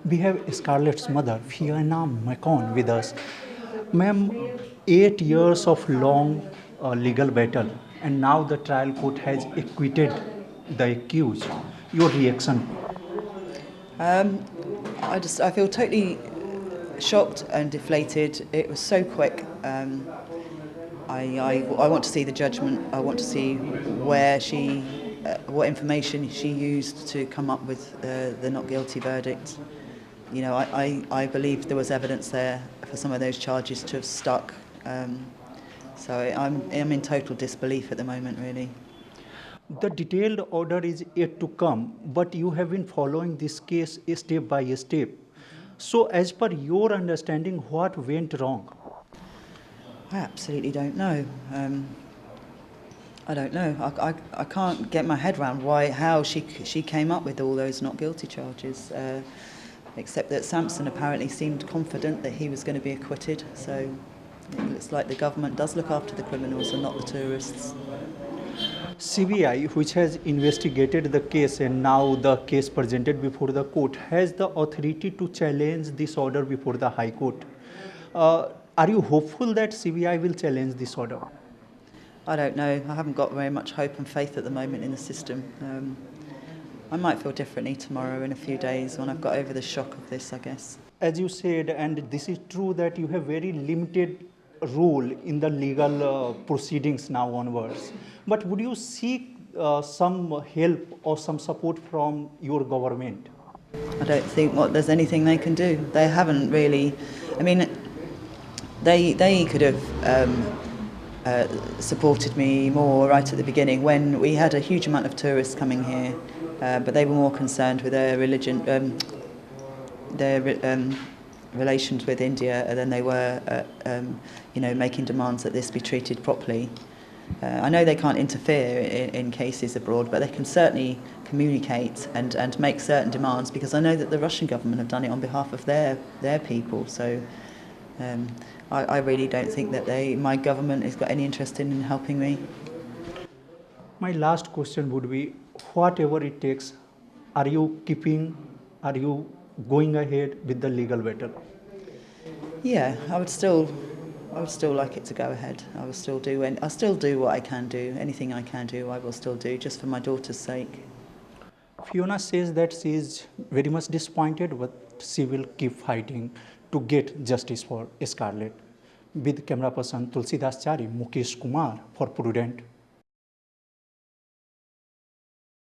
We have Scarlett's mother, FIONA MACKEOWN, with us. Ma'am, 8 years of long legal battle, and now the trial court has acquitted the accused. Your reaction? Um, I feel totally shocked and deflated. It was so quick. I want to see the judgment. I want to see what information she used to come up with the not guilty verdict. You know, I believe there was evidence there for some of those charges to have stuck. So I'm in total disbelief at the moment, really. The detailed order is yet to come, but you have been following this case step by step. So, as per your understanding, what went wrong? I absolutely don't know. I don't know. I can't get my head around how she came up with all those not guilty charges. Except that Samson apparently seemed confident that he was going to be acquitted. So it looks like the government does look after the criminals and not the tourists. CBI, which has investigated the case and now the case presented before the court, has the authority to challenge this order before the High Court. Are you hopeful that CBI will challenge this order? I don't know. I haven't got very much hope and faith at the moment in the system. I might feel differently tomorrow in a few days when I've got over the shock of this, I guess. As you said, and this is true, that you have very limited role in the legal proceedings now onwards. But would you seek some help or some support from your government? I don't think there's anything they can do. They haven't really. I mean, they could have supported me more right at the beginning when we had a huge amount of tourists coming here, but they were more concerned with their religion, relations with India than they were, making demands that this be treated properly. I know they can't interfere in cases abroad, but they can certainly communicate and make certain demands, because I know that the Russian government have done it on behalf of their people. So I really don't think that my government has got any interest in helping me. My last question would be, whatever it takes, are you going ahead with the legal battle? Yeah, I would still like it to go ahead. I'll still do what I can do. Anything I can do, I will still do, just for my daughter's sake. FIONA says that she is very much disappointed, but she will keep fighting to get justice for Scarlett. With camera person Tulsidas Chari, Mukesh Kumar for Prudent.